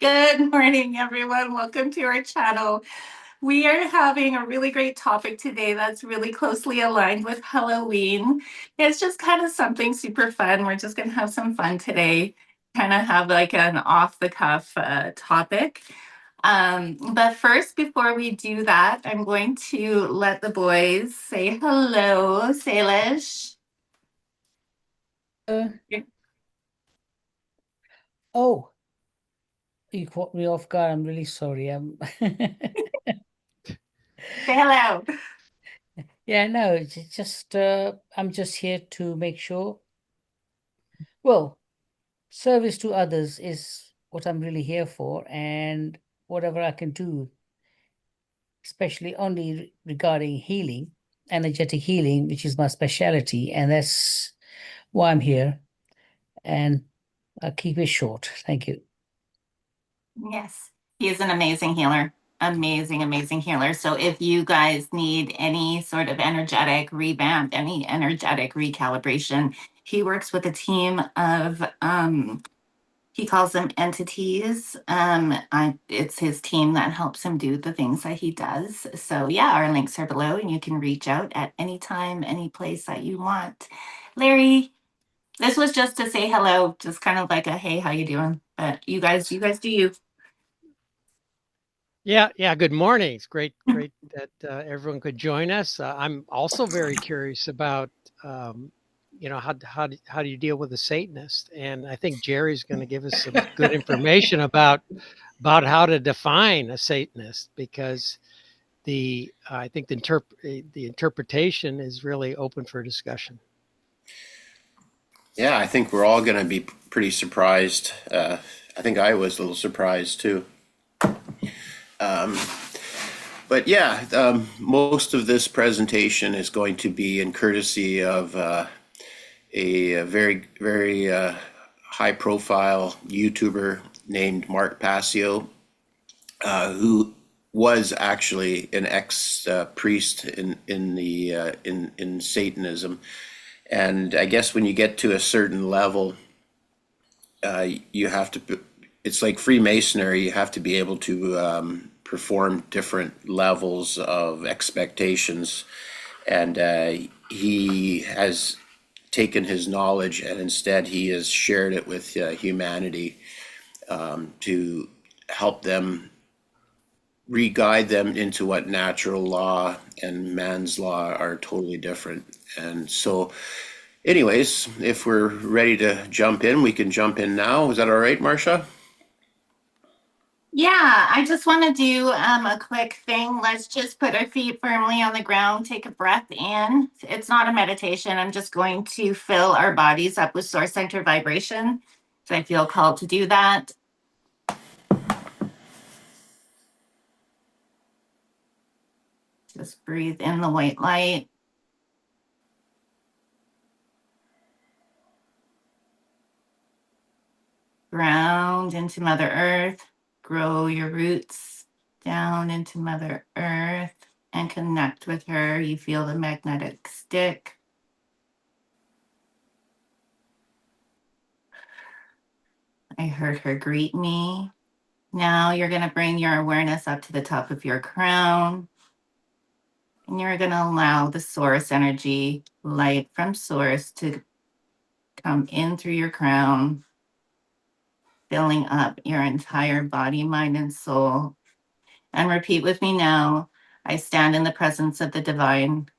Good morning, everyone. Welcome to our channel. We are having a really great topic today that's really closely aligned with Halloween. It's just kind of something super fun. We're just going to have some fun today, kind of have like an off the cuff topic. But first, before we do that, I'm going to let the boys say hello. Salish. Uh, oh, you caught me off guard. I'm really sorry. Say hello. Yeah, no, it's just I'm just here to make sure. Well, service to others is what I'm really here for, and whatever I can do, especially only regarding healing, energetic healing, which is my specialty, and that's why I'm here. And I'll keep it short. Thank you. Yes, he is an amazing healer. Amazing, amazing healer. So if you guys need any sort of energetic revamp, any energetic recalibration, he works with a team of he calls them entities. It's his team that helps him do the things that he does. So yeah, our links are below and you can reach out at any time, any place that you want. Larry, this was just to say hello, just kind of like a hey, how you doing? But you guys do you. Yeah. Good morning. It's great that everyone could join us. I'm also very curious about, how do you deal with a Satanist? And I think Jerry's going to give us some good information about how to define a Satanist because I think the interpretation is really open for discussion. Yeah, I think we're all going to be pretty surprised. I think I was a little surprised too. But yeah, most of this presentation is going to be in courtesy of a very high profile YouTuber named Mark Passio, who was actually an ex priest in Satanism. And I guess when you get to a certain level, you have to, it's like Freemasonry, you have to be able to perform different levels of expectations. And he has taken his knowledge and instead he has shared it with humanity to help them re-guide them into what natural law and man's law are totally different. And so anyways, if we're ready to jump in, we can jump in now. Is that all right, Marcia? Yeah, I just want to do a quick thing. Let's just put our feet firmly on the ground, take a breath in. It's not a meditation. I'm just going to fill our bodies up with source center vibration. So I feel called to do that. Just breathe in the white light. Ground into Mother Earth. Grow your roots down into Mother Earth and connect with her. You feel the magnetic stick. I heard her greet me. Now you're going to bring your awareness up to the top of your crown. And you're going to allow the source energy, light from source, to come in through your crown, filling up your entire body, mind, and soul. And repeat with me now. I stand in the presence of the divine.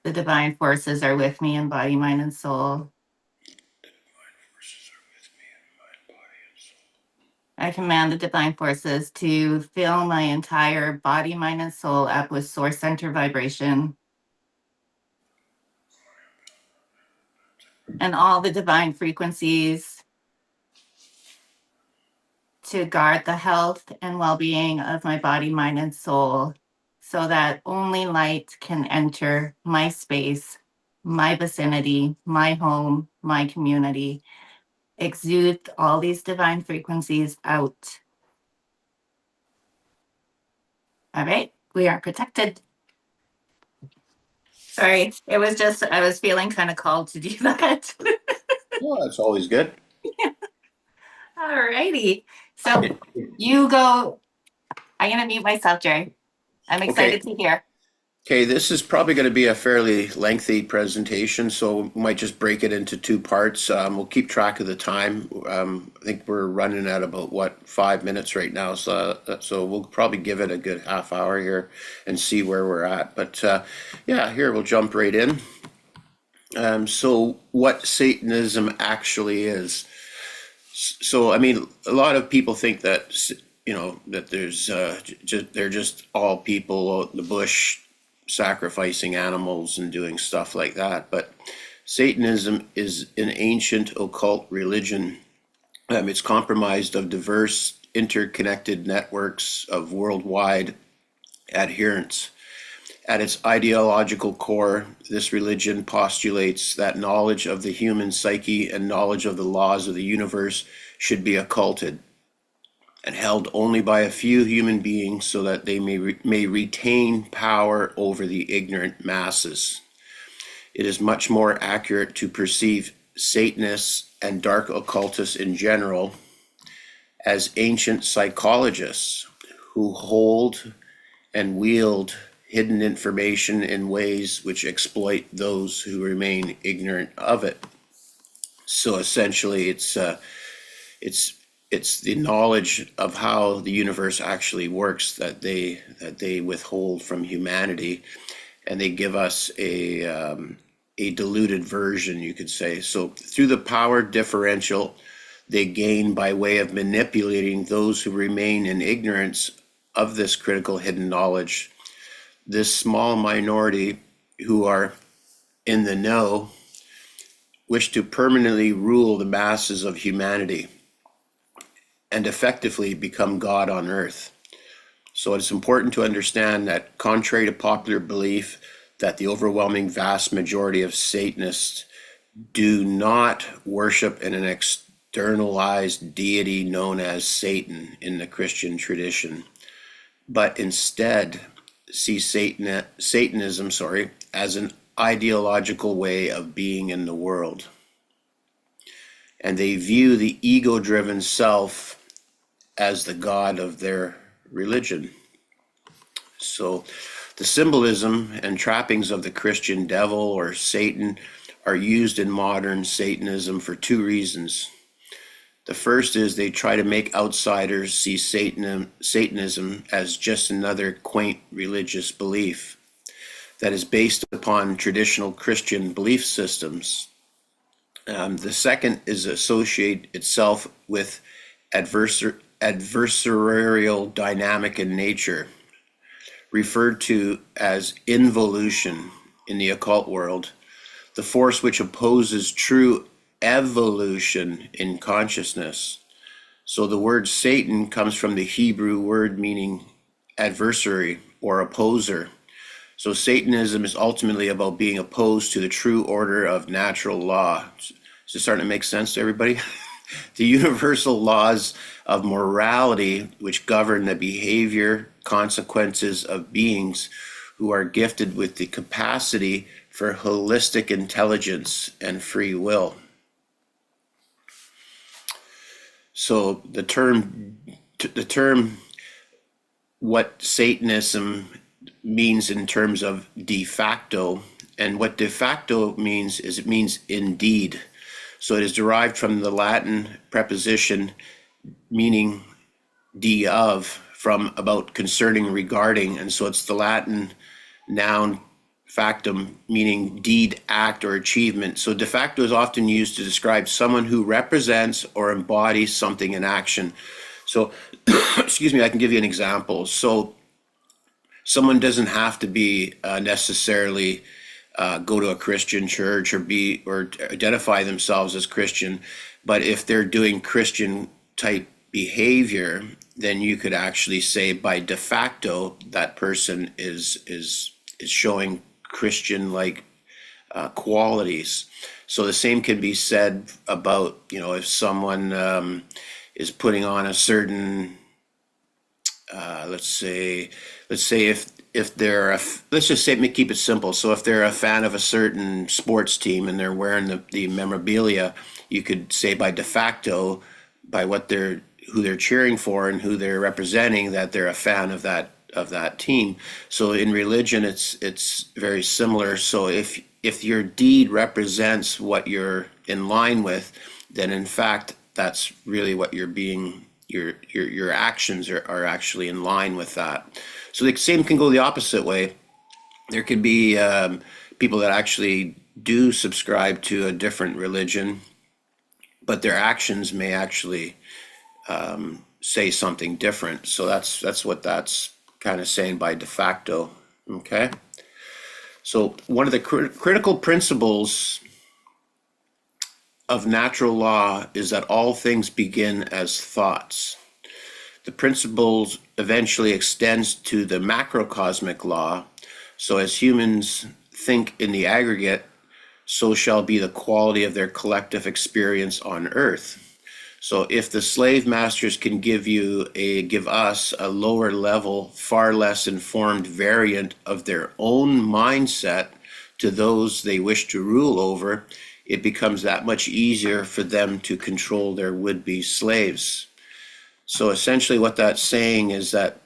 The divine forces are with me in body, mind, and soul. I command the divine forces to fill my entire body, mind, and soul up with source center vibration. And all the divine frequencies to guard the health and well-being of my body, mind, and soul, so that only light can enter my space, my vicinity, my home, my community. Exude all these divine frequencies out. All right, we are protected. Sorry, it was just, I was feeling kind of called to do that. Well, that's always good. All righty. So you go. I'm gonna mute myself, Jerry. I'm excited to hear. Okay, this is probably going to be a fairly lengthy presentation, so we might just break it into two parts. We'll keep track of the time. I think we're running at about 5 minutes right now, so we'll probably give it a good half hour here and see where we're at. But yeah, here we'll jump right in. So what Satanism actually is. So, I mean, a lot of people think that, that they're just all people out in the bush sacrificing animals and doing stuff like that. But Satanism is an ancient occult religion. It's comprised of diverse, interconnected networks of worldwide adherents. At its ideological core, this religion postulates that knowledge of the human psyche and knowledge of the laws of the universe should be occulted and held only by a few human beings so that they may retain power over the ignorant masses. It is much more accurate to perceive Satanists and dark occultists in general as ancient psychologists who hold and wield hidden information in ways which exploit those who remain ignorant of it. So essentially, it's the knowledge of how the universe actually works that they withhold from humanity, and they give us a diluted version, you could say. So through the power differential they gain by way of manipulating those who remain in ignorance of this critical hidden knowledge, this small minority who are in the know wish to permanently rule the masses of humanity and effectively become God on earth. So it's important to understand that, contrary to popular belief, that the overwhelming vast majority of Satanists do not worship in an externalized deity known as Satan in the Christian tradition, but instead see Satanism as an ideological way of being in the world. And they view the ego-driven self as the god of their religion. So the symbolism and trappings of the Christian devil or Satan are used in modern Satanism for two reasons. The first is they try to make outsiders see Satanism as just another quaint religious belief that is based upon traditional Christian belief systems. The second is associate itself with adversarial dynamic in nature, referred to as involution in the occult world, the force which opposes true evolution in consciousness. So the word Satan comes from the Hebrew word meaning adversary or opposer. So Satanism is ultimately about being opposed to the true order of natural law. Is this starting to make sense to everybody? The universal laws of morality which govern the behavior consequences of beings who are gifted with the capacity for holistic intelligence and free will. So the term what Satanism means in terms of de facto, and what de facto means is it means indeed. So it is derived from the Latin preposition meaning de of, from about, concerning, regarding, and so it's the Latin noun factum meaning deed, act, or achievement. So de facto is often used to describe someone who represents or embodies something in action. So excuse me, I can give you an example. So someone doesn't have to be necessarily go to a Christian church or identify themselves as Christian, but if they're doing Christian type behavior, then you could actually say by de facto that person is showing Christian like qualities. So the same can be said about, if someone is putting on a certain let's say if they're let's just say, keep it simple. So if they're a fan of a certain sports team and they're wearing the memorabilia, you could say by de facto by who they're cheering for and who they're representing, that they're a fan of that team. So in religion, it's very similar. So if your deed represents what you're in line with, then in fact that's really what you're being. Your actions are actually in line with that. So the same can go the opposite way. There could be people that actually do subscribe to a different religion, but their actions may actually say something different. So that's what that's kind of saying by de facto. Okay. So one of the critical principles of natural law is that all things begin as thoughts. The principles eventually extends to the macrocosmic law. So as humans think in the aggregate, so shall be the quality of their collective experience on earth. So if the slave masters can give us a lower level, far less informed variant of their own mindset to those they wish to rule over, it becomes that much easier for them to control their would-be slaves. So essentially what that's saying is that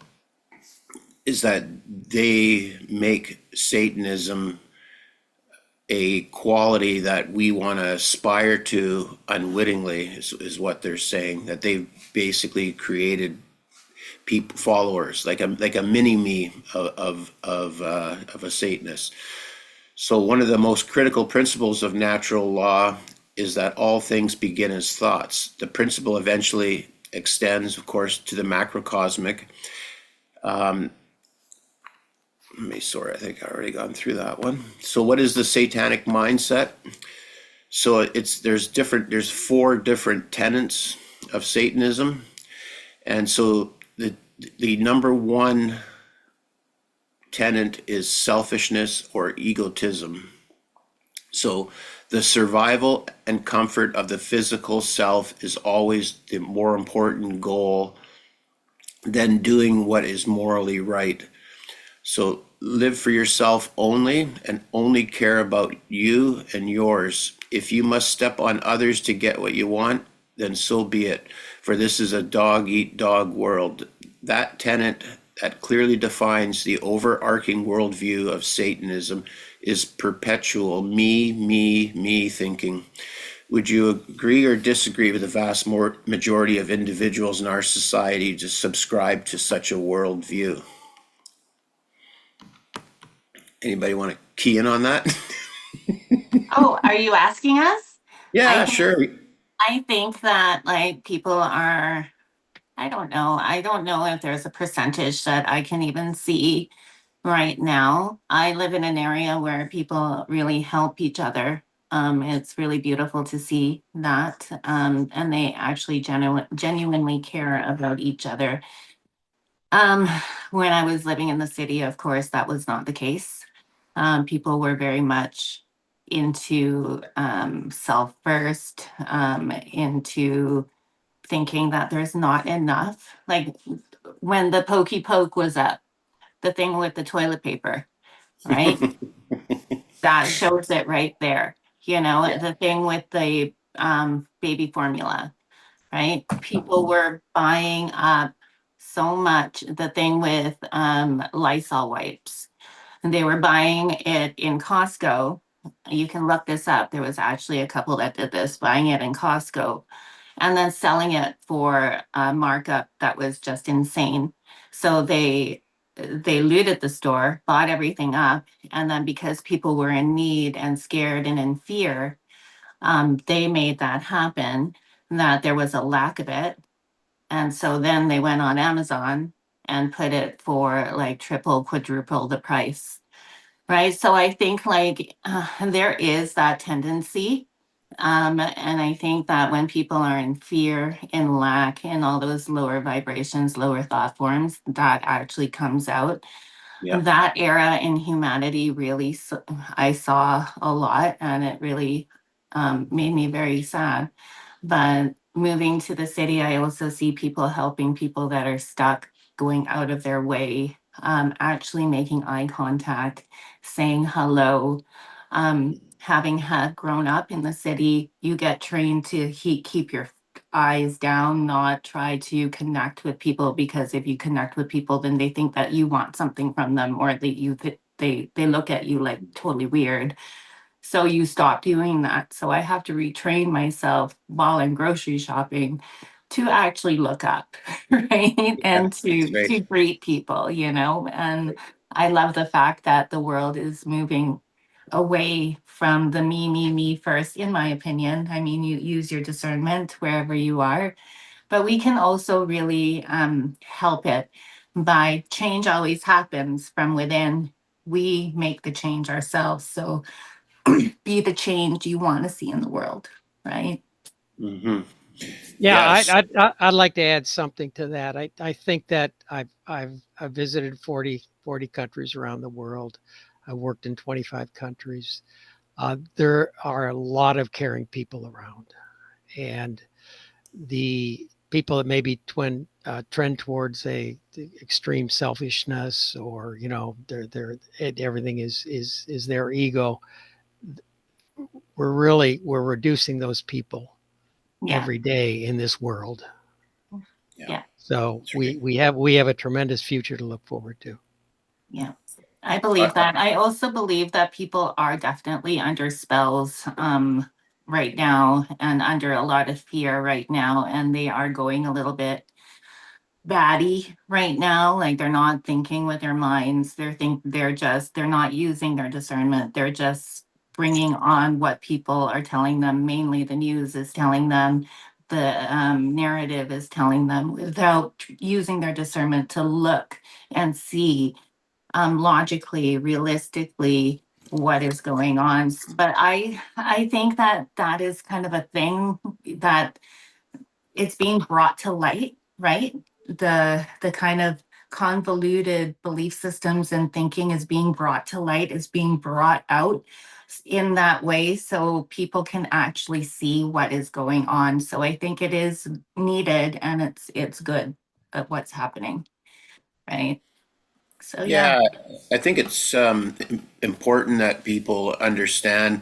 they make Satanism a quality that we want to aspire to unwittingly, is what they're saying, that they've basically created people, followers, like a mini me of a Satanist. So one of the most critical principles of natural law is that all things begin as thoughts. The principle eventually extends, of course, to the macrocosmic. Sorry, I think I already gone through that one. So what is the satanic mindset? So there's 4 different tenets of Satanism. And so the number one tenet is selfishness or egotism. So the survival and comfort of the physical self is always the more important goal than doing what is morally right. So live for yourself only and only care about you and yours. If you must step on others to get what you want, then so be it. For this is a dog-eat-dog world. That tenet that clearly defines the overarching worldview of Satanism is perpetual me thinking. Would you agree or disagree with the vast majority of individuals in our society to subscribe to such a worldview? Anybody want to key in on that? Oh, are you asking us? Yeah, I sure. I think that like people are, I don't know. I don't know if there's a percentage that I can even see right now. I live in an area where people really help each other. It's really beautiful to see that. And they actually genuinely care about each other. Um, when I was living in the city, of course, that was not the case. People were very much into self first, into thinking that there's not enough. Like when the pokey poke was up, the thing with the toilet paper, right? That shows it right there. You know, Yeah. the thing with the baby formula, right? People were buying up so much. The thing with Lysol wipes, and they were buying it in Costco. You can look this up. There was actually a couple that did this, buying it in Costco and then selling it for a markup that was just insane. So they looted the store, bought everything up, and then because people were in need and scared and in fear, they made that happen. That there was a lack of it, and so then they went on Amazon and put it for like triple, quadruple the price, right? So I think like there is that tendency. And I think that when people are in fear, in lack, in all those lower vibrations, lower thought forms, that actually comes out. Yeah. That era in humanity really, I saw a lot, and it really made me very sad. But moving to the city, I also see people helping people that are stuck, going out of their way, actually making eye contact, saying hello. Having had grown up in the city, you get trained to keep your eyes down, not try to connect with people, because if you connect with people, then they think that you want something from them, or they look at you like totally weird. So you stop doing that. So I have to retrain myself while I'm grocery shopping to actually look up, right? Yeah, And that's to right. greet people, And I love the fact that the world is moving away from the me first, in my opinion. I mean, you use your discernment wherever you are, but we can also really help it by change always happens from within. We make the change ourselves. So be the change you want to see in the world, right? Hmm. Yeah, Yes. I'd like to add something to that. I think that I've visited 40 countries around the world. I worked in 25 countries. There are a lot of caring people around, and the people that maybe trend towards a extreme selfishness, or everything is their ego. We're reducing those people Yeah, every day in this world. Yeah, yeah, So that's right. we have a tremendous future to look forward to. yeah. I believe Uh, that. I also believe that people are definitely under spells right now, and under a lot of fear right now, and they are going a little bit batty right now. Like, they're not thinking with their minds. They're not using their discernment. They're just bringing on what people are telling them. Mainly the news is telling them, the narrative is telling them, without using their discernment to look and see logically, realistically, what is going on. But I think that that is kind of a thing that it's being brought to light, right? The kind of convoluted belief systems and thinking is being brought to light, is being brought out in that way, so people can actually see what is going on. So I think it is needed, and it's good at what's happening, right? So yeah. yeah, I think it's important that people understand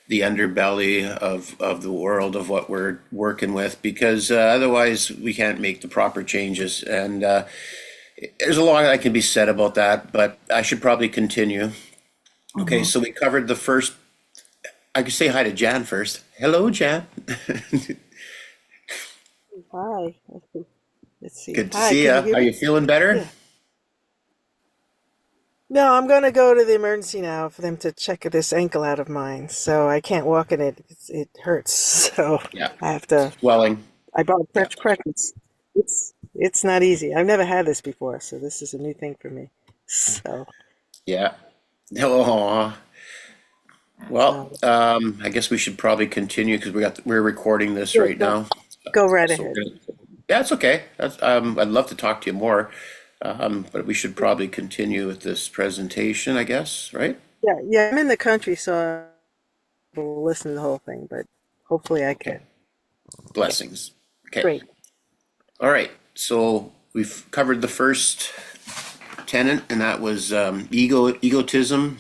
the underbelly of the world of what we're working with, because otherwise we can't make the proper changes. And there's a lot that can be said about that, but I should probably continue. Okay, Mhm. so we covered the first. I could say hi to Jan first. Hello, Jan. Hi. Let's see. Good to Hi, see can you ya. hear Are me? you feeling better? Yeah. No, I'm gonna go to the emergency now for them to check this ankle out of mine. So I can't walk in it. It hurts. So Yeah. I have to. Swelling. I bought Yeah. crutches. It's not easy. I've never had this before, so this is a new thing for me. So Yeah. Oh, well, um, I guess we should probably continue because we're recording this yeah, right now. go right So ahead. yeah, it's okay. I'd love to talk to you more, but we should probably continue with this presentation, I guess, right? Yeah, yeah. I'm in the country, so I'll listen to the whole thing. But hopefully, I Okay. can. Yeah, Blessings. Okay. great. All right. So we've covered the first tenet, and that was egotism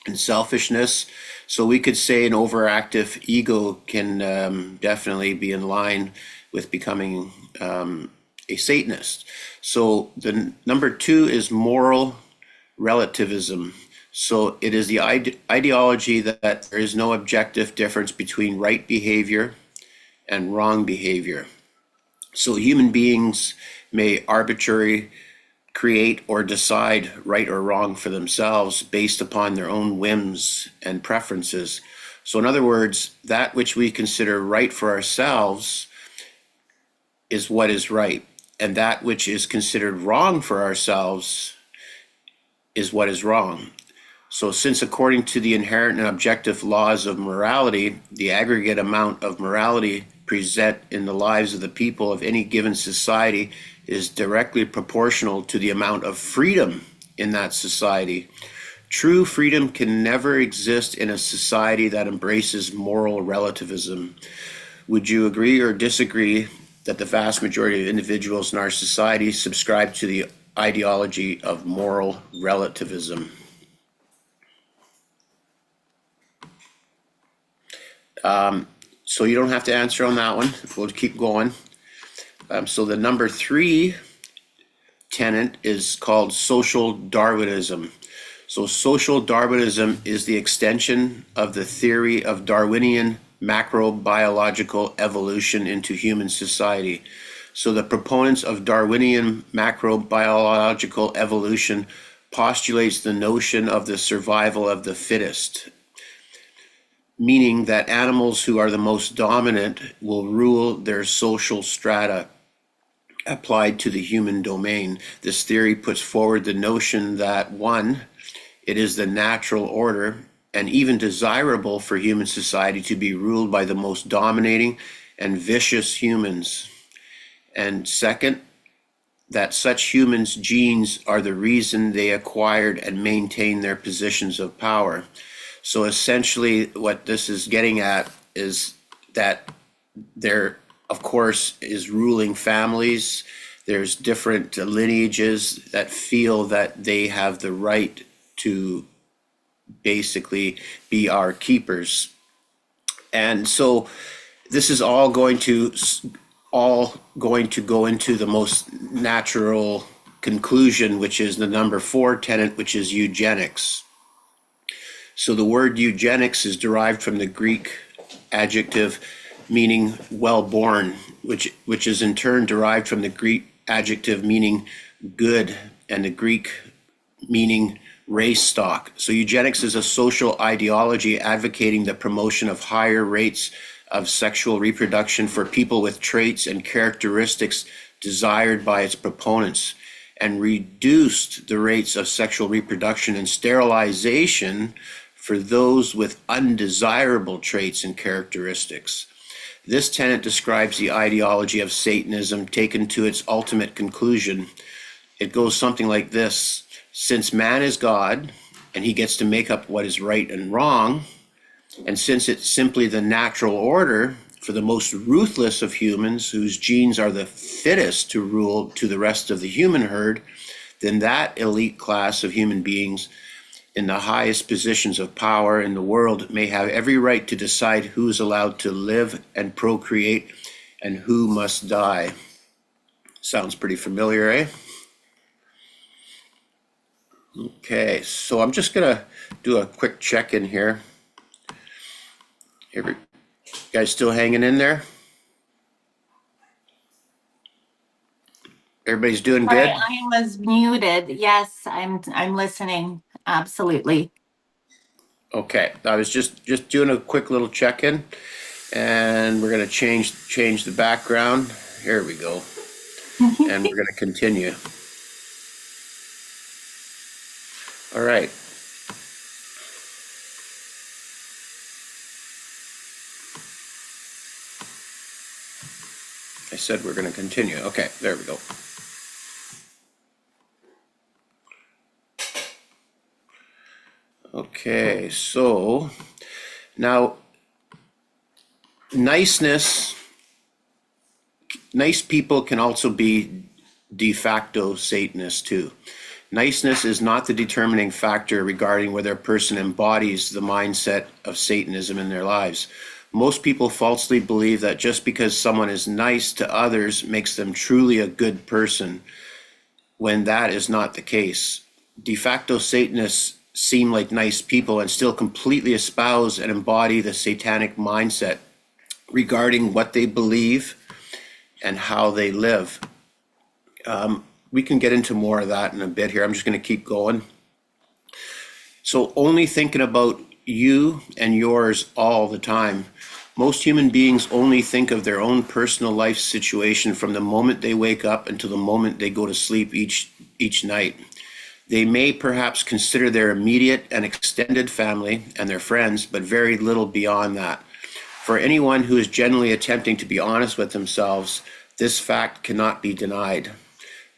and selfishness. So we could say an overactive ego can definitely be in line with becoming a Satanist. So the number two is moral relativism. So it is the ideology that there is no objective difference between right behavior and wrong behavior. So human beings may arbitrarily create or decide right or wrong for themselves based upon their own whims and preferences. So, in other words, that which we consider right for ourselves is what is right, and that which is considered wrong for ourselves is what is wrong. So, since according to the inherent and objective laws of morality, the aggregate amount of morality present in the lives of the people of any given society is directly proportional to the amount of freedom in that society. True freedom can never exist in a society that embraces moral relativism. Would you agree or disagree that the vast majority of individuals in our society subscribe to the ideology of moral relativism? So you don't have to answer on that one. We'll keep going. So the number 3 tenet is called social Darwinism. So social Darwinism is the extension of the theory of Darwinian macrobiological evolution into human society. So the proponents of Darwinian macrobiological evolution postulates the notion of the survival of the fittest, meaning that animals who are the most dominant will rule their social strata applied to the human domain. This theory puts forward the notion that, one, it is the natural order and even desirable for human society to be ruled by the most dominating and vicious humans. And second, that such humans' genes are the reason they acquired and maintain their positions of power. So essentially what this is getting at is that there, of course, is ruling families. There's different lineages that feel that they have the right to basically be our keepers. And so this is all going to go into the most natural conclusion, which is the number 4 tenet, which is eugenics. So the word eugenics is derived from the Greek adjective meaning well-born, which is in turn derived from the Greek adjective meaning good, and the Greek meaning race stock. So eugenics is a social ideology advocating the promotion of higher rates of sexual reproduction for people with traits and characteristics desired by its proponents, and reduced the rates of sexual reproduction and sterilization for those with undesirable traits and characteristics. This tenet describes the ideology of Satanism taken to its ultimate conclusion. It goes something like this: since man is God and he gets to make up what is right and wrong, and since it's simply the natural order for the most ruthless of humans whose genes are the fittest to rule to the rest of the human herd, then that elite class of human beings in the highest positions of power in the world may have every right to decide who is allowed to live and procreate and who must die. Sounds pretty familiar, eh? Okay, so I'm just gonna do a quick check-in here. You guys still hanging in there? Everybody's doing Sorry, good? I was muted. Yes, I'm listening. Absolutely. Okay, I was just doing a quick little check-in, and we're gonna change the background. Here we go. And we're gonna continue. All right. I said we're gonna continue. Okay, there we go. Okay, so now nice people can also be de facto Satanists too. Niceness is not the determining factor regarding whether a person embodies the mindset of Satanism in their lives. Most people falsely believe that just because someone is nice to others makes them truly a good person, when that is not the case. De facto Satanists seem like nice people and still completely espouse and embody the satanic mindset regarding what they believe and how they live. We can get into more of that in a bit here. I'm just going to keep going. So only thinking about you and yours all the time. Most human beings only think of their own personal life situation from the moment they wake up until the moment they go to sleep each night. They may perhaps consider their immediate and extended family and their friends, but very little beyond that. For anyone who is genuinely attempting to be honest with themselves, this fact cannot be denied.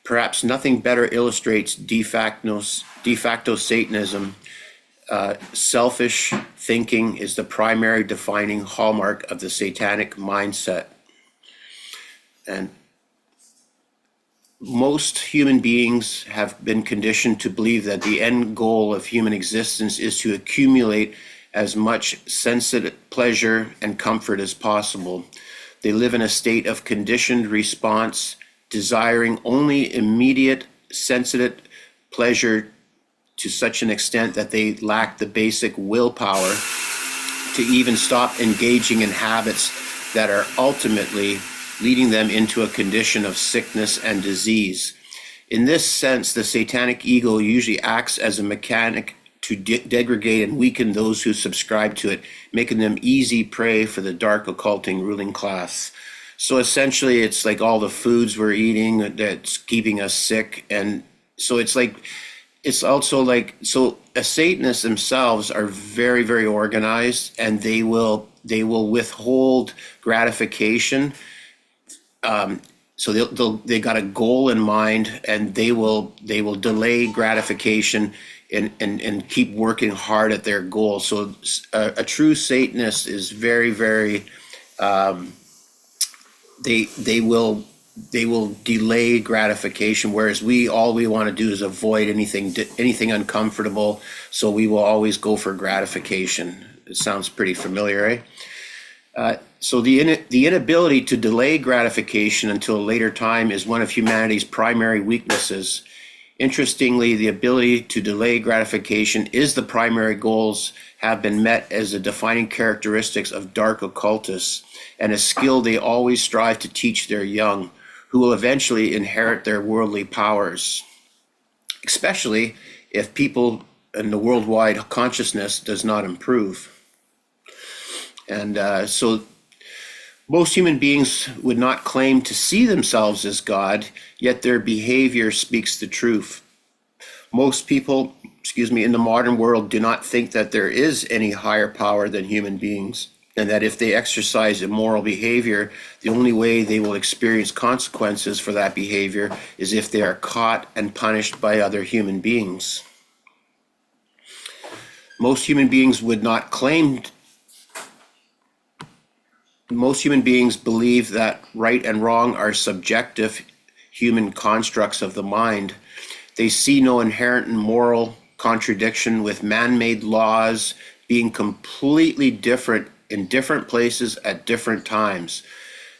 Perhaps nothing better illustrates de facto Satanism. Selfish thinking is the primary defining hallmark of the satanic mindset. And most human beings have been conditioned to believe that the end goal of human existence is to accumulate as much sensitive pleasure and comfort as possible. They live in a state of conditioned response, desiring only immediate sensitive pleasure to such an extent that they lack the basic willpower to even stop engaging in habits that are ultimately leading them into a condition of sickness and disease. In this sense, the satanic ego usually acts as a mechanic to degrade and weaken those who subscribe to it, making them easy prey for the dark occulting ruling class. So essentially, it's like all the foods we're eating that's keeping us sick. And so it's like, it's also like, so Satanists themselves are very, very organized, and they will withhold gratification. So they got a goal in mind, and they will delay gratification and keep working hard at their goal. So a true Satanist is very, very, they will delay gratification, whereas all we want to do is avoid anything uncomfortable. So we will always go for gratification. It sounds pretty familiar, eh? So the inability to delay gratification until a later time is one of humanity's primary weaknesses. Interestingly, the ability to delay gratification is the primary goals have been met as the defining characteristics of dark occultists, and a skill they always strive to teach their young, who will eventually inherit their worldly powers, especially if people in the worldwide consciousness does not improve. And so most human beings would not claim to see themselves as God, yet their behavior speaks the truth. Most people, in the modern world do not think that there is any higher power than human beings, and that if they exercise immoral behavior, the only way they will experience consequences for that behavior is if they are caught and punished by other human beings. Most human beings believe that right and wrong are subjective human constructs of the mind. They see no inherent moral contradiction with man-made laws being completely different in different places at different times.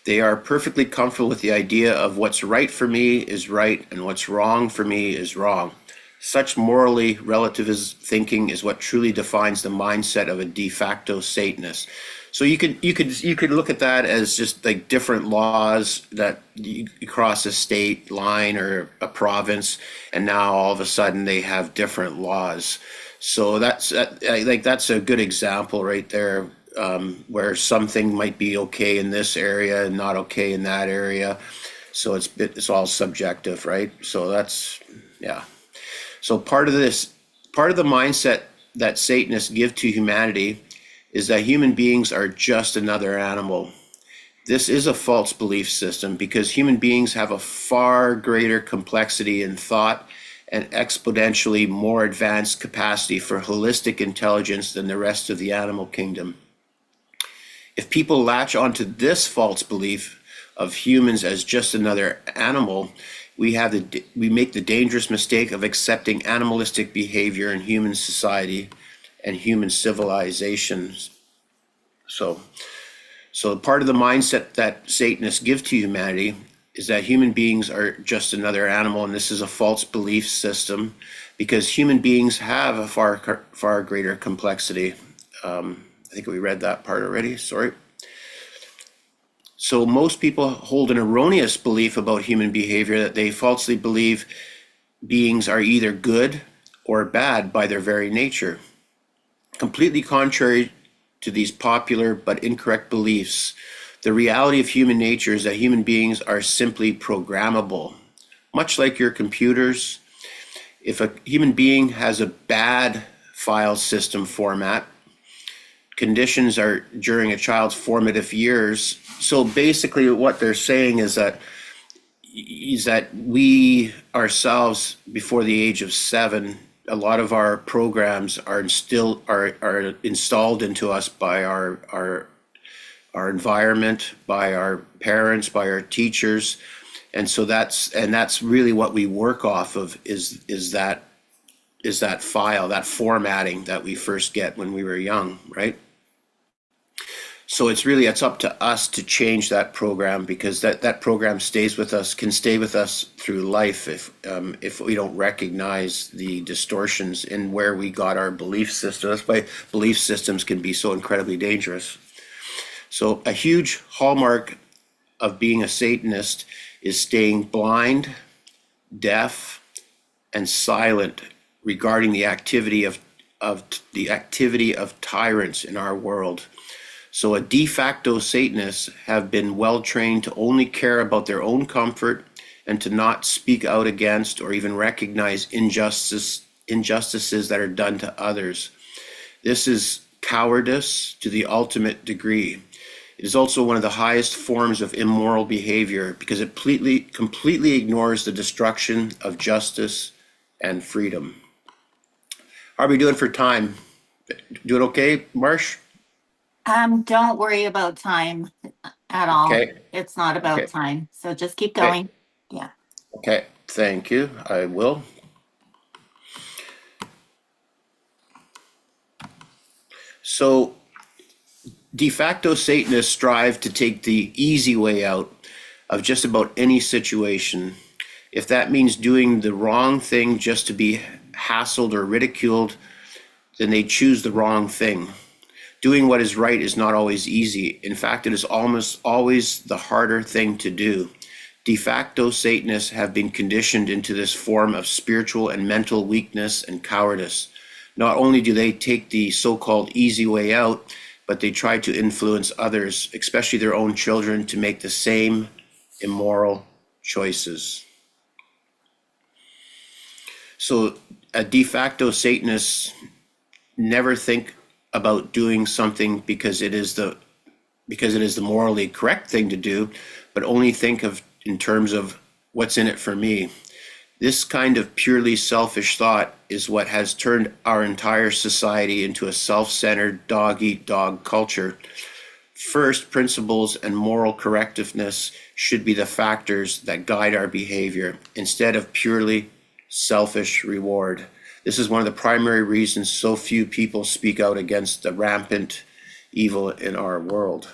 They are perfectly comfortable with the idea of what's right for me is right and what's wrong for me is wrong. Such morally relativist thinking is what truly defines the mindset of a de facto Satanist. So you could look at that as just like different laws that you cross a state line or a province, and now all of a sudden they have different laws. So that's a good example right there, where something might be okay in this area and not okay in that area. So it's all subjective, right? So that's, yeah. So part of the mindset that Satanists give to humanity is that human beings are just another animal. This is a false belief system because human beings have a far greater complexity in thought and exponentially more advanced capacity for holistic intelligence than the rest of the animal kingdom. If people latch onto this false belief of humans as just another animal, we make the dangerous mistake of accepting animalistic behavior in human society and human civilizations. So part of the mindset that Satanists give to humanity is that human beings are just another animal, and this is a false belief system because human beings have a far greater complexity. I think we read that part already, sorry. So most people hold an erroneous belief about human behavior that they falsely believe beings are either good or bad by their very nature. Completely contrary to these popular but incorrect beliefs, the reality of human nature is that human beings are simply programmable. Much like your computers, if a human being has a bad file system format, conditions are during a child's formative years. So basically what they're saying is that we ourselves, before the age of 7, a lot of our programs are installed into us by our environment, by our parents, by our teachers. And so that's really what we work off of is that is that file, that formatting that we first get when we were young, right? So it's up to us to change that program, because that program stays with us, can stay with us through life if we don't recognize the distortions in where we got our belief system. That's why belief systems can be so incredibly dangerous. So a huge hallmark of being a Satanist is staying blind, deaf, and silent regarding the activity of tyrants in our world. So a de facto Satanists have been well trained to only care about their own comfort and to not speak out against or even recognize injustices that are done to others. This is cowardice to the ultimate degree. It is also one of the highest forms of immoral behavior, because it completely ignores the destruction of justice and freedom. How are we doing for time? Doing okay, Marsh? Don't worry about time at all. Okay. It's not about Okay. time. So just keep Okay. going. Yeah. Okay, thank you. I will. So, de facto Satanists strive to take the easy way out of just about any situation. If that means doing the wrong thing just to be hassled or ridiculed, then they choose the wrong thing. Doing what is right is not always easy. In fact, it is almost always the harder thing to do. De facto Satanists have been conditioned into this form of spiritual and mental weakness and cowardice. Not only do they take the so-called easy way out, but they try to influence others, especially their own children, to make the same immoral choices. So a de facto Satanist never think about doing something because it is the morally correct thing to do, but only think of in terms of what's in it for me. This kind of purely selfish thought is what has turned our entire society into a self-centered dog-eat-dog culture. First, principles and moral correctiveness should be the factors that guide our behavior, instead of purely selfish reward. This is one of the primary reasons so few people speak out against the rampant evil in our world.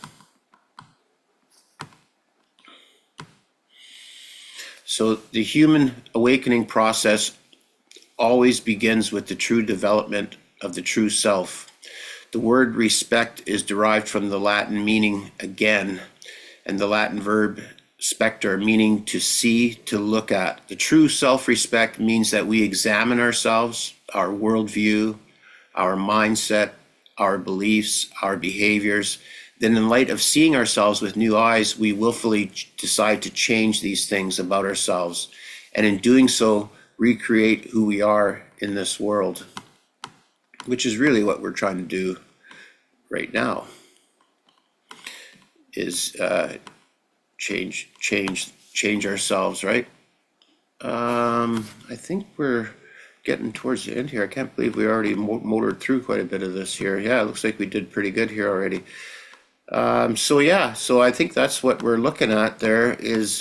So the human awakening process always begins with the true development of the true self. The word respect is derived from the Latin meaning again, and the Latin verb specter, meaning to see, to look at. The true self-respect means that we examine ourselves, our worldview, our mindset, our beliefs, our behaviors. Then in light of seeing ourselves with new eyes, we willfully decide to change these things about ourselves, and in doing so, recreate who we are in this world, which is really what we're trying to do right now, is change ourselves, right? I think we're getting towards the end here. I can't believe we already motored through quite a bit of this here. Yeah, it looks like we did pretty good here already. So I think that's what we're looking at there is,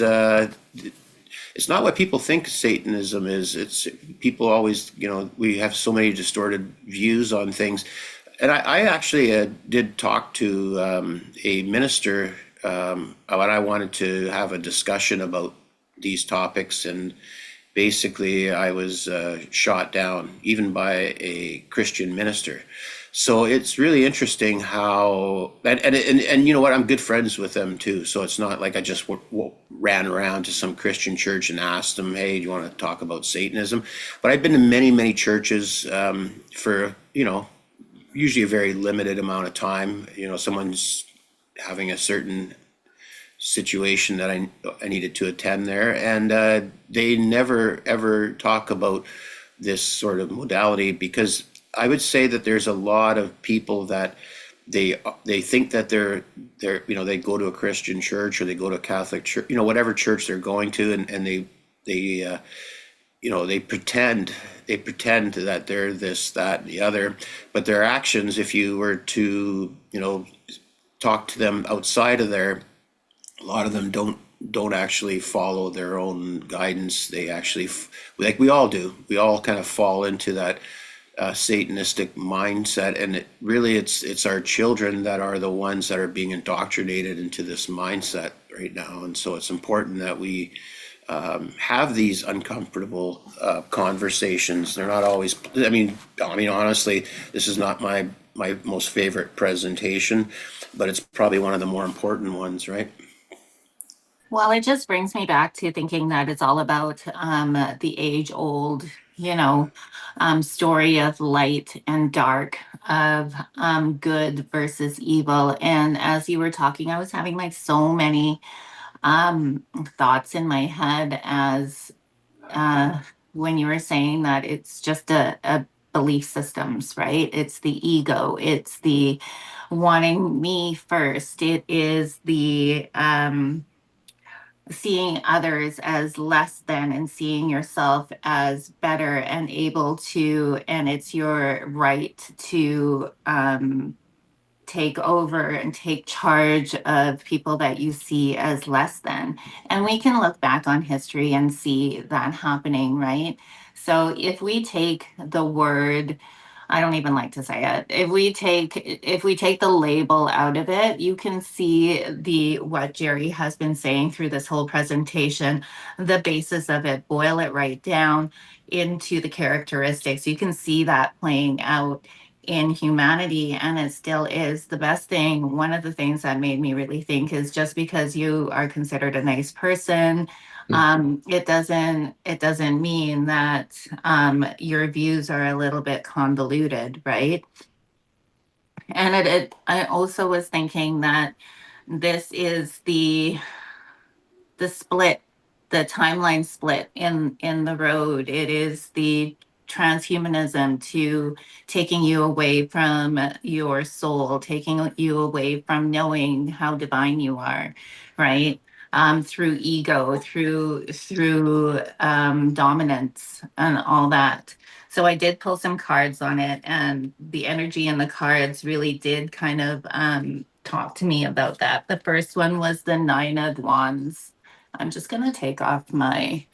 it's not what people think Satanism is. It's people always, we have so many distorted views on things. And I actually did talk to a minister when I wanted to have a discussion about these topics, and basically I was shot down even by a Christian minister. So it's really interesting how, and you know what, I'm good friends with them too. So it's not like I just ran around to some Christian church and asked them, hey, do you want to talk about Satanism? But I've been to many, many churches for, usually a very limited amount of time. Someone's having a certain situation that I needed to attend there, and they never ever talk about this sort of modality, because I would say that there's a lot of people that they think that they're they go to a Christian church or they go to a Catholic church, whatever church they're going to, and they pretend that they're this, that, and the other, but their actions, if you were to talk to them outside of there, a lot of them don't don't actually follow their own guidance. They actually, like we all do, we all kind of fall into that Satanistic mindset, and it's our children that are the ones that are being indoctrinated into this mindset right now. And so it's important that we have these uncomfortable conversations. They're not always. I mean, honestly, this is not my most favorite presentation, but it's probably one of the more important ones, right? Well, it just brings me back to thinking that it's all about the age old, you know, story of light and dark, of good versus evil. And as you were talking, I was having like so many thoughts in my head as uh, when you were saying that it's just a belief systems, right? It's the ego, it's the wanting me first, it is the seeing others as less than and seeing yourself as better and able to, and it's your right to take over and take charge of people that you see as less than. And we can look back on history and see that happening, right? So if we take the word, I don't even like to say it. If we take the label out of it, you can see the what Jerry has been saying through this whole presentation, the basis of it, boil it right down into the characteristics. You can see that playing out in humanity, and it still is. The best thing, one of the things that made me really think is just because you are considered a nice person, it doesn't mean that your views are a little bit convoluted, right? And I also was thinking that this is the split, the timeline split in the road. It is the transhumanism to taking you away from your soul, taking you away from knowing how divine you are, right? Through ego, through dominance and all that. So I did pull some cards on it, and the energy in the cards really did kind of talk to me about that. The first one was the Nine of Wands. I'm just going to take off my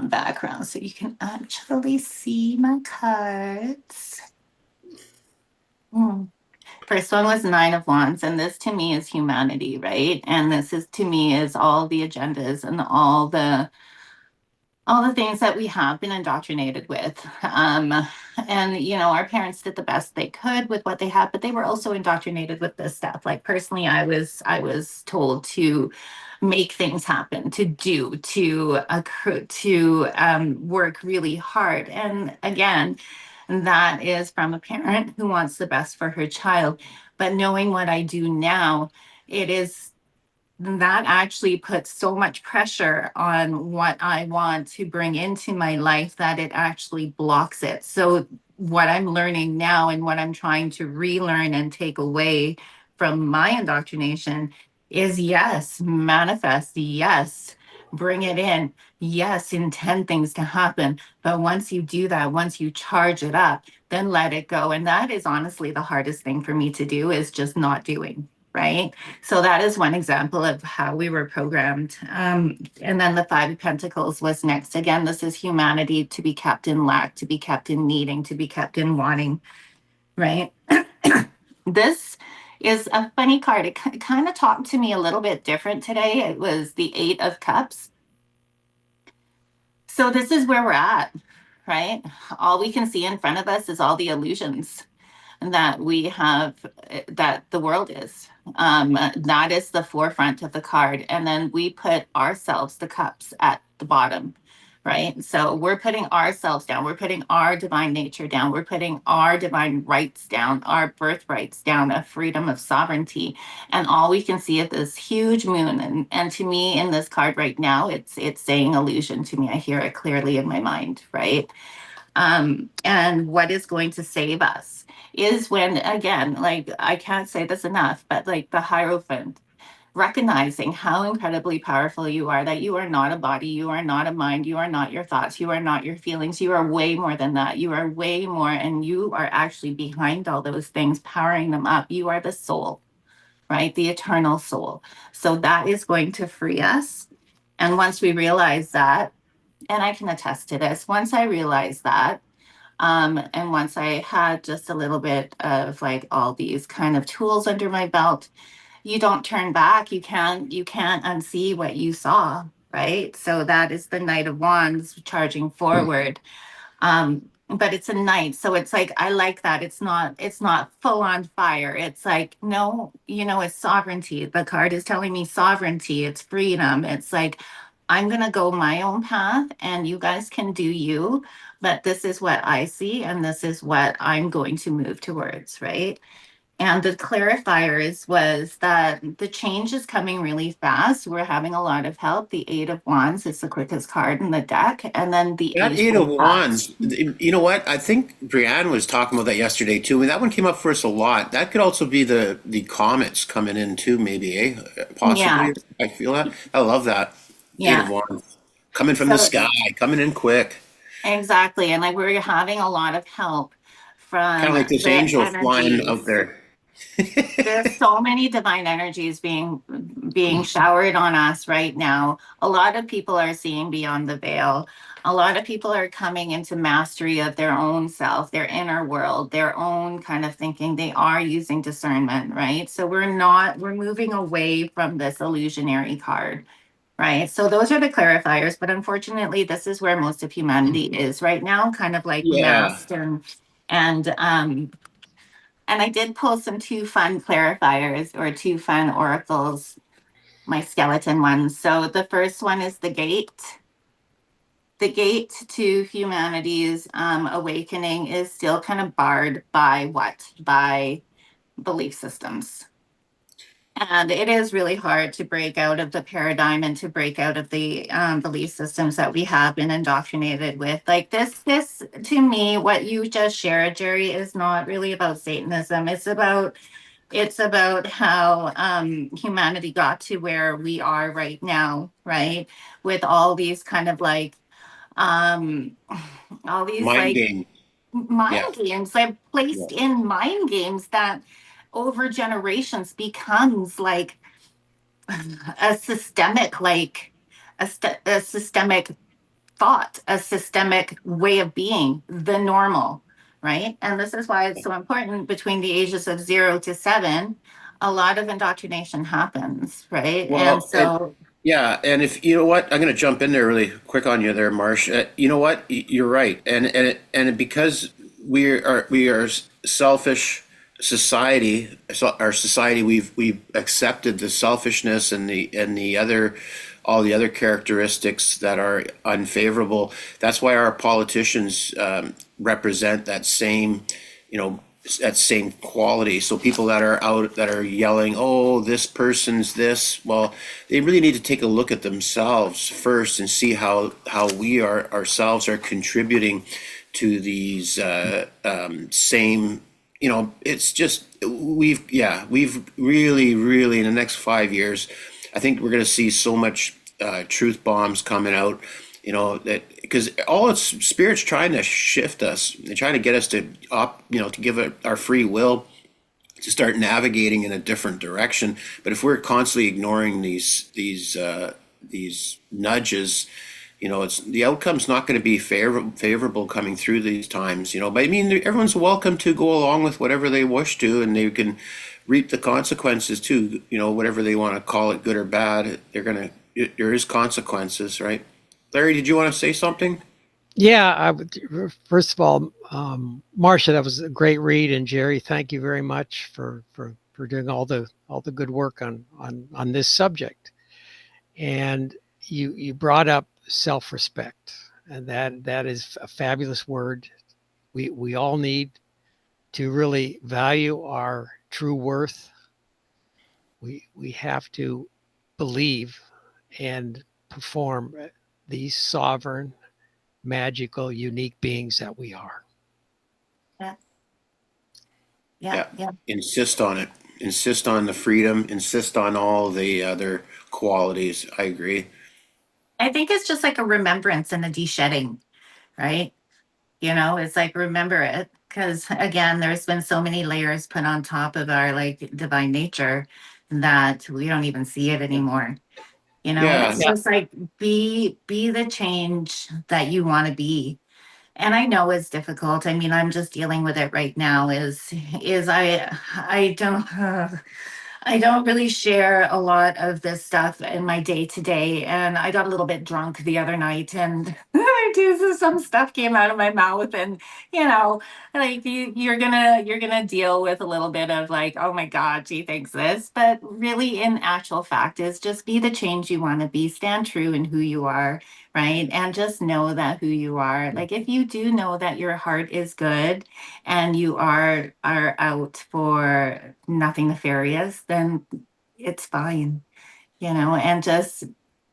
background so you can actually see my cards. Hmm. First one was Nine of Wands, and this to me is humanity, right? And this is to me is all the agendas and all the things that we have been indoctrinated with. And our parents did the best they could with what they had, but they were also indoctrinated with this stuff. Like personally, I was told to make things happen, to do, to accrue, to work really hard. And again, that is from a parent who wants the best for her child. But knowing what I do now, it is that actually puts so much pressure on what I want to bring into my life that it actually blocks it. So, what I'm learning now and what I'm trying to relearn and take away from my indoctrination is yes, manifest, yes, bring it in, yes, intend things to happen. But once you do that, once you charge it up, then let it go. And that is honestly the hardest thing for me to do is just not doing, right? So that is one example of how we were programmed. And then the Five of Pentacles was next. Again, this is humanity to be kept in lack, to be kept in needing, to be kept in wanting, right? This is a funny card. It kind of talked to me a little bit different today. It was the Eight of Cups. So this is where we're at, right? All we can see in front of us is all the illusions that we have, that the world is. That is the forefront of the card. And then we put ourselves, the cups, at the bottom, right? So we're putting ourselves down. We're putting our divine nature down. We're putting our divine rights down, our birthrights down, of freedom, of sovereignty. And all we can see is this huge moon. And to me, in this card right now, it's saying illusion to me. I hear it clearly in my mind, right? And what is going to save us is when, again, like I can't say this enough, but like the Hierophant, recognizing how incredibly powerful you are, that you are not a body, you are not a mind, you are not your thoughts, you are not your feelings, you are way more than that. You are way more, and you are actually behind all those things, powering them up. You are the soul, right? The eternal soul. So that is going to free us. And once we realize that, and I can attest to this, once I realized that, and once I had just a little bit of like all these kind of tools under my belt, you don't turn back. You can't unsee what you saw, right? So that is the Knight of Wands charging forward. But it's a knight, so it's like I like that. It's not full on fire. It's like, no, it's sovereignty. The card is telling me sovereignty, it's freedom. It's like I'm gonna go my own path and you guys can do you, but this is what I see and this is what I'm going to move towards, right? And the clarifiers was that the change is coming really fast. We're having a lot of help. The Eight of Wands is the quickest card in the deck. And then the That Ace Eight of of Cups. Wands, you know what? I think Brianne was talking about that yesterday too. I mean, that one came up for us a lot. That could also be the comets coming in too, maybe, eh? Yeah, Possibly. I feel that. I love that. Eight of yeah. Wands. Coming from the So sky, coming in quick. exactly. And like we're having a lot of help Kind from of like this the angel flying out energies. there. There's so many divine energies being showered on us right now. A lot of people are seeing beyond the veil. A lot of people are coming into mastery of their own self, their inner world, their own kind of thinking. They are using discernment, right? So we're moving away from this illusionary card, right? So those are the clarifiers, but unfortunately, this is where most of humanity is right now, kind of like Yeah. masked and I did pull some two fun clarifiers or two fun oracles, my skeleton ones. So the first one is the gate. The gate to humanity's awakening is still kind of barred by what? By belief systems. And it is really hard to break out of the paradigm and to break out of the belief systems that we have been indoctrinated with. Like this to me, what you just shared, Jerry, is not really about Satanism. It's about how humanity got to where we are right now, right? With all these kind of like um all these Mind like game. mind Yeah. games, like Yeah. placed in mind games that over generations becomes like a systemic a systemic thought, a systemic way of being, the normal, right? And this is why it's so important between the ages of 0 to 7. A lot of indoctrination happens, right? And Well, and so, yeah, and if you know what, I'm going to jump in there really quick on you there, Marsh. You know what? You're right, and because we are selfish society, so our society we've accepted the selfishness and the other all the other characteristics that are unfavorable. That's why our politicians represent that same, you know, that same quality. So people that are out that are yelling, "Oh, this person's this," well, they really need to take a look at themselves first and see how we are ourselves are contributing to these same. You know, it's just we've really in the next 5 years, I think we're going to see so much truth bombs coming out. You know that because all it's spirits trying to shift us, they're trying to get us to to give it our free will to start navigating in a different direction. But if we're constantly ignoring these nudges, it's the outcome's not going to be favorable coming through these times. But I mean, everyone's welcome to go along with whatever they wish to, and they can reap the consequences too. Whatever they want to call it, good or bad, there is consequences, right? Larry, did you want to say something? Yeah, first of all, Marcia, that was a great read, and Jerry, thank you very much for doing all the good work on this subject. And you brought up self-respect, and that is a fabulous word. We all need to really value our true worth. We have to believe and perform these sovereign, magical, unique beings that we are. yeah, yeah, Yeah. yeah. Insist on it. Insist on the freedom. Insist on all the other qualities. I agree. I think it's just like a remembrance and a de-shedding, right? It's like remember it because again, there's been so many layers put on top of our like divine nature that we don't even see it anymore. You know, Yeah. it's Yeah. just like be the change that you want to be. And I know it's difficult. I mean, I'm just dealing with it right now. Is I don't I don't really share a lot of this stuff in my day to day. And I got a little bit drunk the other night, and some stuff came out of my mouth. And you know, like you're gonna deal with a little bit of like, oh my God, she thinks this. But really, in actual fact, is just be the change you want to be. Stand true in who you are, right? And just know that who you are. Like if you do know that your heart is good and you are out for nothing nefarious, then it's fine, you know, and just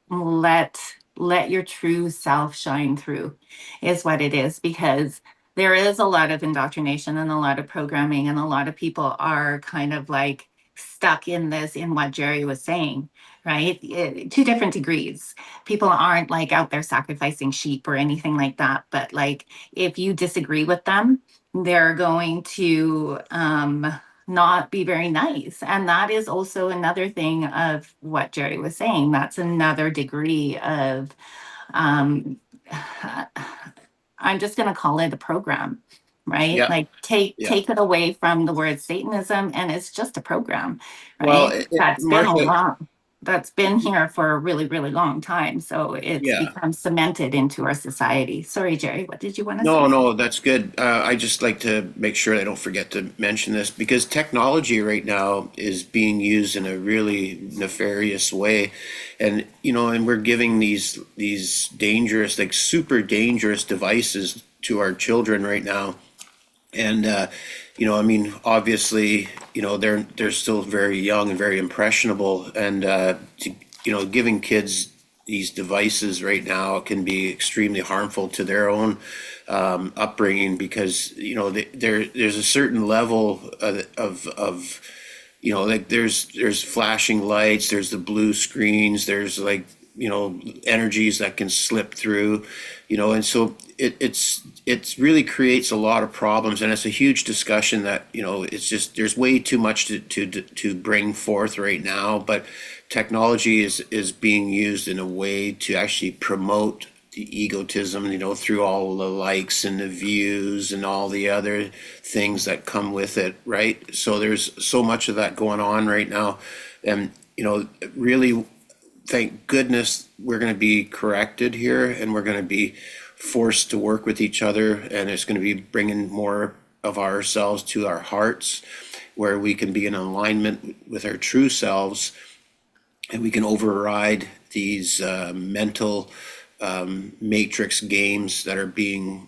let let your true self shine through is what it is, because there is a lot of indoctrination and a lot of programming, and a lot of people are kind of like stuck in this, in what Jerry was saying, right? To different degrees. People aren't like out there sacrificing sheep or anything like that, but like if you disagree with them, they're going to not be very nice. And that is also another thing of what Jerry was saying. That's another degree of, um, I'm just going to call it a program, right? Yeah. Like take Yeah. take it away from the word Satanism, and it's just a program, Well, right? That's been a Martha, long, that's been here for a really, really long time. So it's yeah. become cemented into our society. Sorry, Jerry, what did you want to No, say? no, that's good. I just like to make sure I don't forget to mention this because technology right now is being used in a really nefarious way, and and we're giving these dangerous, like super dangerous devices to our children right now, and I mean, obviously, they're still very young and very impressionable, and giving kids these devices right now can be extremely harmful to their own upbringing because there's a certain level of like there's flashing lights, there's the blue screens, there's like energies that can slip through, and so it's really creates a lot of problems, and it's a huge discussion that it's just there's way too much to bring forth right now, but technology is being used in a way to actually promote the egotism, through all the likes and the views and all the other things that come with it, right? So there's so much of that going on right now, and really, thank goodness we're going to be corrected here, and we're going to be forced to work with each other, and it's going to be bringing more of ourselves to our hearts, where we can be in alignment with our true selves, and we can override these mental matrix games that are being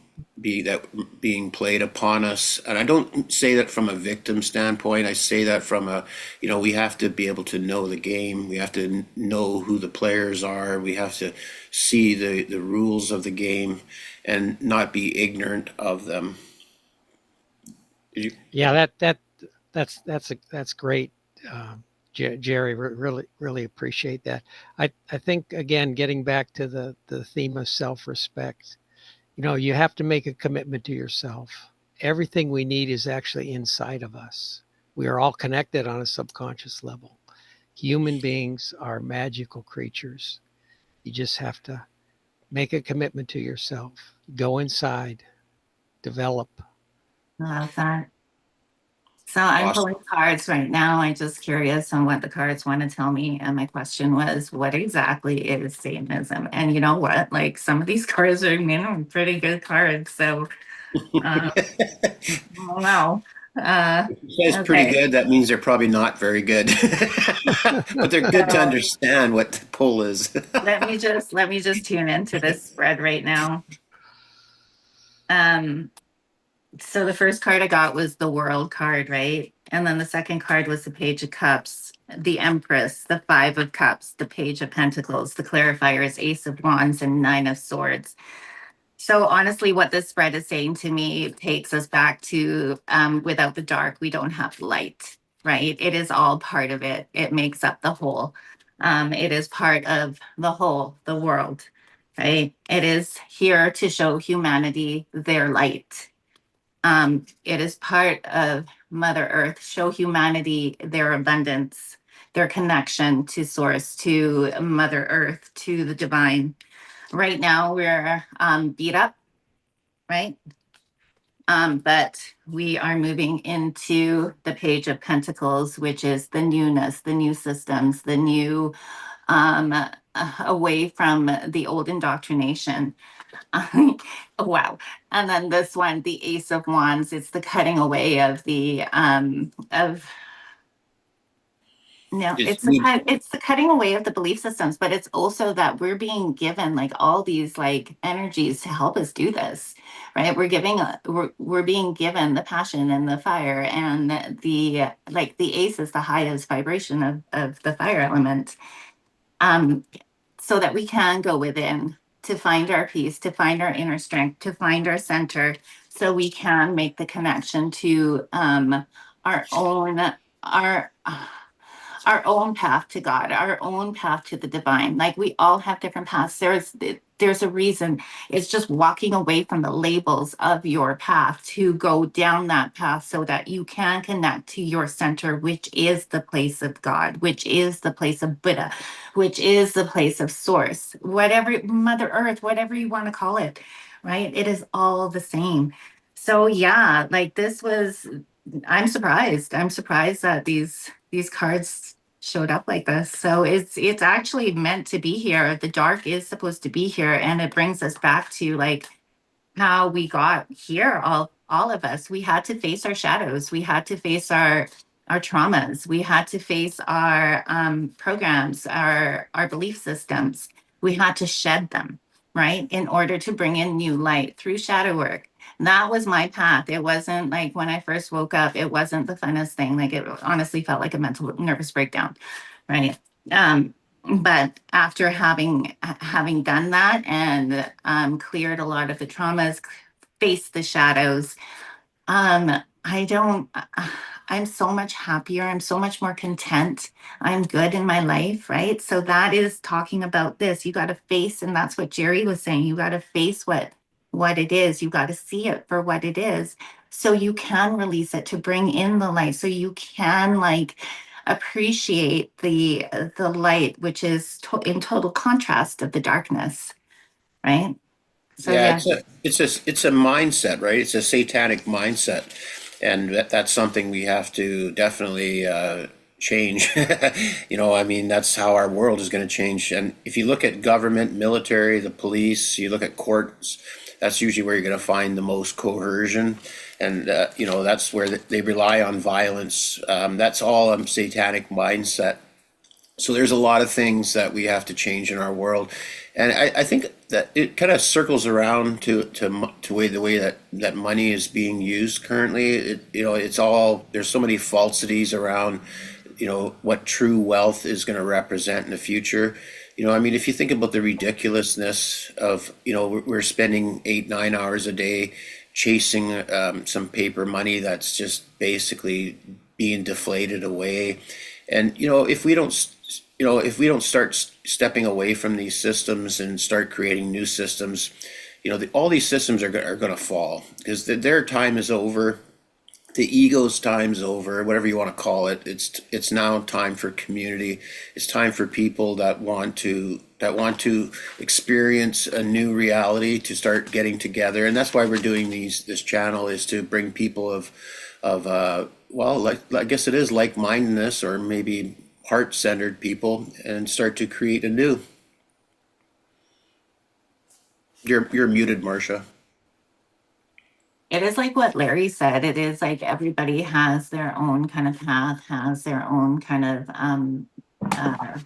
played upon us. And I don't say that from a victim standpoint. I say that from we have to be able to know the game. We have to know who the players are. We have to see the rules of the game and not be ignorant of them. Yeah, that's great, Jerry. Really appreciate that. I think again, getting back to the theme of self-respect, you have to make a commitment to yourself. Everything we need is actually inside of us. We are all connected on a subconscious level. Human beings are magical creatures. You just have to make a commitment to yourself. Go inside, develop. Love that. So I'm Awesome. pulling cards right now. I'm just curious on what the cards want to tell me. And my question was, what exactly is Satanism? And you know what? Like some of these cards are, pretty good cards. So I don't know. Uh, That's pretty okay. good. That means they're probably not very good, but they're good to So understand what the pull is. let me just tune into this spread right now. Um, so the first card I got was the World card, right? And then the second card was the Page of Cups, the Empress, the Five of Cups, the Page of Pentacles, the Clarifiers, Ace of Wands, and Nine of Swords. So honestly, what this spread is saying to me takes us back to without the dark, we don't have light, right? It is all part of it. It makes up the whole. It is part of the whole, the world, right? It is here to show humanity their light. It is part of Mother Earth, show humanity their abundance, their connection to source, to Mother Earth, to the divine. Right now we're beat up, right? But we are moving into the Page of Pentacles, which is the newness, the new systems, the new away from the old indoctrination. Wow. And then this one, the Ace of Wands, it's the cutting away of the of no, It's it's the cutting away of the belief systems, but it's also that we're being given like all these like energies to help us do this, right? We're being given the passion and the fire and the like the ace is the highest vibration of the fire element. Um, so that we can go within to find our peace, to find our inner strength, to find our center, so we can make the connection to our own our our own path to God, our own path to the divine. Like we all have different paths. There's a reason. It's just walking away from the labels of your path to go down that path so that you can connect to your center, which is the place of God, which is the place of Buddha, which is the place of source, whatever Mother Earth, whatever you want to call it, right? It is all the same. So yeah, like this was I'm surprised. I'm surprised that these cards showed up like this. So it's actually meant to be here. The dark is supposed to be here, and it brings us back to like how we got here. All of us. We had to face our shadows. We had to face our traumas. We had to face our programs, our belief systems. We had to shed them, right, in order to bring in new light through shadow work. That was my path. It wasn't like when I first woke up, it wasn't the funnest thing. Like it honestly felt like a mental nervous breakdown, right? Um, but after having done that and cleared a lot of the traumas, faced the shadows, I don't, I'm so much happier. I'm so much more content. I'm good in my life, right? So that is talking about this. You got to face, and that's what Jerry was saying. You got to face what it is. You got to see it for what it is, so you can release it to bring in the light. So you can like appreciate the light, which is in total contrast of the darkness, right? So Yeah, yeah. it's a mindset, right? It's a satanic mindset, and that's something we have to definitely change. I mean, that's how our world is going to change. And if you look at government, military, the police, you look at courts, that's usually where you're going to find the most coercion, and that's where they rely on violence. That's all a satanic mindset. So there's a lot of things that we have to change in our world, and I think that it kind of circles around to the way that money is being used currently. It's all, there's so many falsities around, what true wealth is going to represent in the future. I mean, if you think about the ridiculousness of, we're spending 8, 9 hours a day chasing some paper money that's just basically being deflated away. And if we don't start stepping away from these systems and start creating new systems, all these systems are going to fall, because their time is over. The ego's time's over, whatever you want to call it. It's now time for community. It's time for people that want to experience a new reality, to start getting together. And that's why we're doing this channel, is to bring people like, I guess it is like-mindedness, or maybe heart-centered people, and start to create anew. You're muted, Marcia. It is like what Larry said. It is like everybody has their own kind of path, has their own kind of uh,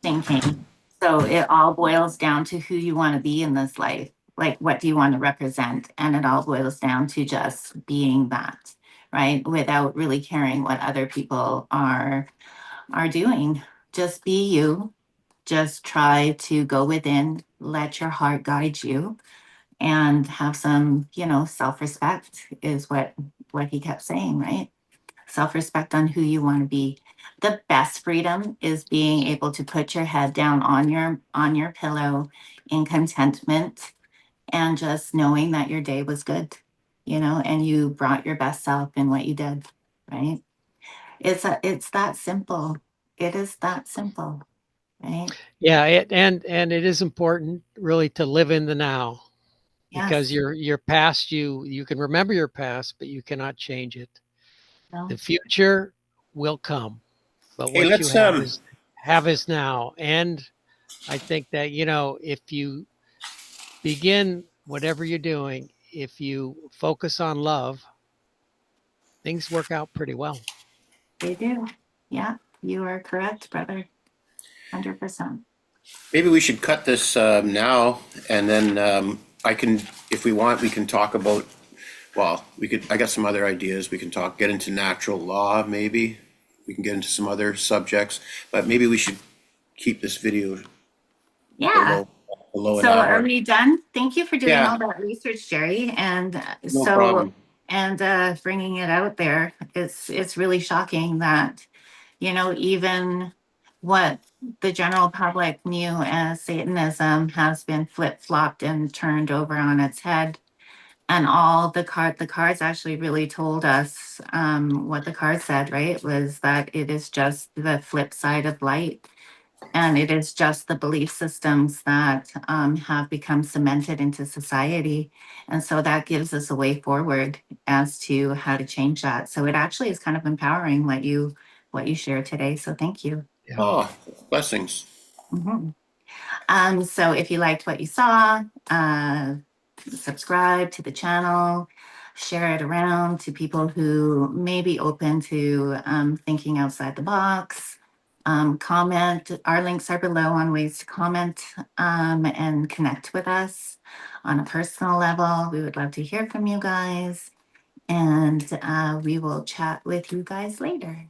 thinking. So it all boils down to who you want to be in this life. Like, what do you want to represent? And it all boils down to just being that, right? Without really caring what other people are doing. Just be you. Just try to go within, let your heart guide you, and have some, self-respect is what he kept saying, right? Self-respect on who you want to be. The best freedom is being able to put your head down on your pillow in contentment, and just knowing that your day was good, and you brought your best self in what you did, right? It's that simple. It is that simple, right? Yeah, and it is important really to live in the now, because Yes. your past, you can remember your past, but you cannot change it. No, The future will come, but Hey, what you let's have is now. And I think that, if you begin whatever you're doing, if you focus on love, things work out pretty well. they do. Yeah, you are correct, brother. 100%. maybe we should cut this now, and then I can, if we want, we can talk about. Well, we could. I got some other ideas. We can get into natural law. Maybe we can get into some other subjects, but maybe we should keep this video Yeah. below an So are hour. we done? Thank you for doing Yeah, all that research, Jerry. And no problem. bringing it out there. It's really shocking that, even what the general public knew as Satanism has been flip-flopped and turned over on its head. And all the cards actually really told us what the card said, right? Was that it is just the flip side of light. And it is just the belief systems that have become cemented into society. And so that gives us a way forward as to how to change that. So it actually is kind of empowering what you shared today. So thank you. Yeah. Oh, blessings. Mhm. So if you liked what you saw, subscribe to the channel, share it around to people who may be open to thinking outside the box. Comment. Our links are below on ways to comment and connect with us on a personal level. We would love to hear from you guys, and we will chat with you guys later.